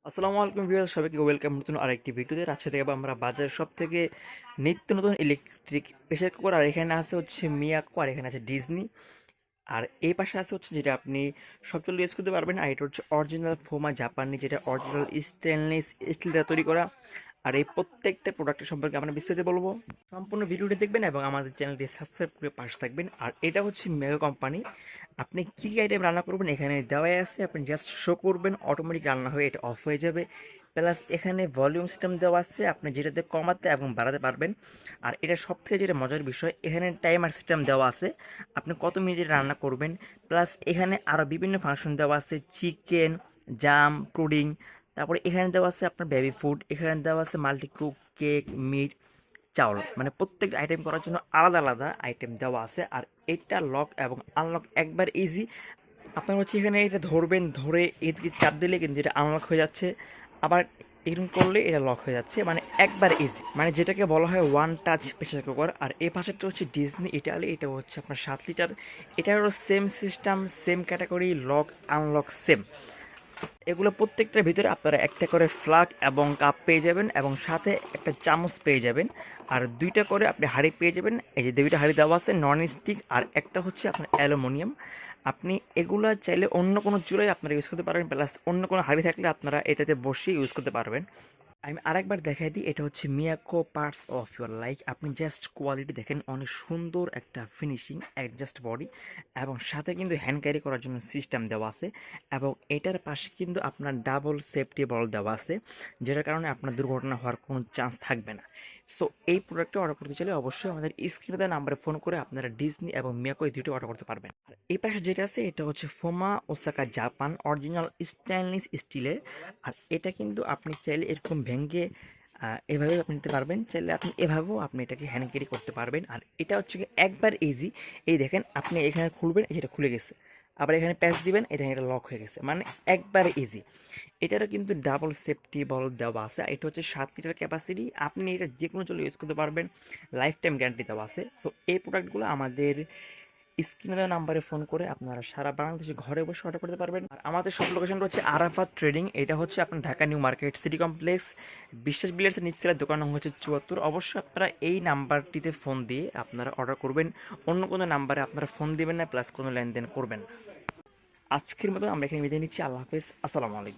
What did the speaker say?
আসসালামু আলাইকুম ভিউয়ার্স, সবাইকে ওয়েলকাম নতুন আরেকটি ভিডিওতে। আজকে থেকে আমরা বাজার সব থেকে নিত্য নতুন ইলেকট্রিক প্রেসার কুকার, আর এখানে আছে হচ্ছে মিয়াকো, আর এখানে আছে ডিজনি, আর এই পাশে আছে হচ্ছে যেটা আপনি সব চলে ইউজ করতে পারবেন। আর এটা হচ্ছে অরিজিনাল ফোমা জাপানি, যেটা অরিজিনাল স্টেনলেস স্টিল দ্বারা তৈরি করা। আর এই প্রত্যেকটা প্রোডাক্টের সম্পর্কে আমরা বিস্তারিত বলবো। সম্পূর্ণ ভিডিওটি দেখবেন এবং আমাদের চ্যানেলটি সাবস্ক্রাইব করে পাশে থাকবেন। আর এটা হচ্ছে মেগা কোম্পানি। আপনি কী কী আইটেম রান্না করবেন এখানে দেওয়াই আছে, আপনি জাস্ট শো করবেন, অটোমেটিক রান্না হয়ে এটা অফ হয়ে যাবে। প্লাস এখানে ভলিউম সিস্টেম দেওয়া আছে, আপনি যেটাতে কমাতে এবং বাড়াতে পারবেন। আর এটা সব থেকে যেটা মজার বিষয়, এখানে টাইমার সিস্টেম দেওয়া আছে, আপনি কত মিনিটে রান্না করবেন। প্লাস এখানে আরও বিভিন্ন ফাংশন দেওয়া আছে, চিকেন, জাম, পুডিং, তারপরে এখানে দেওয়া আছে আপনার বেবি ফুড, এখানে দেওয়া আছে মাল্টি কুক, কেক, মিট, চাউল, মানে প্রত্যেক আইটেম করার জন্য আলাদা আলাদা আইটেম দেওয়া আছে। আর এটা লক এবং আনলক একবার ইজি। আপনার হচ্ছে এখানে এটা ধরবেন, ধরে এদিকে চাপ দিলে কিন্তু এটা আনলক হয়ে যাচ্ছে, আবার এরকম করলে এটা লক হয়ে যাচ্ছে, মানে একবার ইজি, মানে যেটাকে বলা হয় ওয়ান টাচ প্রেসার কুকার। আর এই পাশেরটা হচ্ছে ডিজনি ইটালি, এটা হচ্ছে আপনার 7 লিটার। এটারও same system, same category, lock unlock same. এগুলো প্রত্যেকটার ভিতরে আপনারা একটা করে ফ্লাগ এবং কাপ পেয়ে যাবেন, এবং সাথে একটা চামচ পেয়ে যাবেন। আর দুইটা করে আপনি হাঁড়ি পেয়ে যাবেন। এই যে দুইটা হাঁড়ি দেওয়া আছে, নন স্টিক, আর একটা হচ্ছে আপনার অ্যালুমিনিয়াম। আপনি এগুলা চাইলে অন্য কোনো চুলায় আপনারা ইউজ করতে পারবেন, প্লাস অন্য কোনো হাঁড়ি থাকলে আপনারা এটাতে বসিয়ে ইউজ করতে পারবেন। আমি আরেকবার দেখাই দিই, এটা হচ্ছে Miyako parts of your life. আপনি জাস্ট কোয়ালিটি দেখেন, অনেক সুন্দর একটা ফিনিশিং, অ্যাডজাস্ট বডি, এবং সাথে কিন্তু হ্যান্ড ক্যারি করার জন্য সিস্টেম দেওয়া আছে। এবং এটার পাশে কিন্তু আপনার ডাবল সেফটি বল দেওয়া আছে, যেটার কারণে আপনার দুর্ঘটনা হওয়ার কোনো চান্স থাকবে না। সো এই প্রোডাক্টটা অর্ডার করতে চাইলে অবশ্যই আমাদের স্ক্রিনে দেওয়া নাম্বারে ফোন করে আপনারা ডিজনি এবং মিয়াকো এই দুটো অর্ডার করতে পারবেন। আর এই পাশে যেটা আছে এটা হচ্ছে ফোমা ওসাকা জাপান, অরিজিনাল স্টেনলেস স্টিলের। আর এটা কিন্তু আপনি চাইলে এরকম ভেঙে এভাবে আপনি নিতে পারবেন, চাইলে আপনি এভাবেও আপনি এটাকে হ্যান্ড ক্যারি করতে পারবেন। আর এটা হচ্ছে কি একবার ইজি। এই দেখেন, আপনি এখানে খুলবেন, এটা খুলে গেছে, আবার এখানে প্যাচ দিবেন, এই দেখেন এটা লক হয়ে গেছে, মানে একবার ইজি। এটারও কিন্তু ডাবল সেফটি বল দেওয়া আছে। এটা হচ্ছে 7 লিটার ক্যাপাসিটি, আপনি এটা যে কোনো চলে ইউজ করতে পারবেন, লাইফ টাইম গ্যারান্টি দেওয়া আছে। সো এই প্রোডাক্টগুলো আমাদের স্ক্রিনে দেওয়া নাম্বারে ফোন করে আপনারা সারা বাংলাদেশে ঘরে বসে অর্ডার করতে পারবেন। আর আমাদের সব লোকেশনটা হচ্ছে আরাফাত ট্রেডিং, এটা হচ্ছে আপনার Dhaka new market city complex, বিশ্বাস বিল্ডার্সের নিচতলার দোকান নম্বর হচ্ছে 74। অবশ্যই আপনারা এই নাম্বারটিতে ফোন দিয়ে আপনারা অর্ডার করবেন, অন্য কোনো নাম্বারে আপনারা ফোন দিবেন না, প্লাস কোনো লেনদেন করবেন না। আজকের মতো আমরা এখানে বিদায় নিচ্ছি। আল্লাহ হাফেজ, আসসালামু আলাইকুম।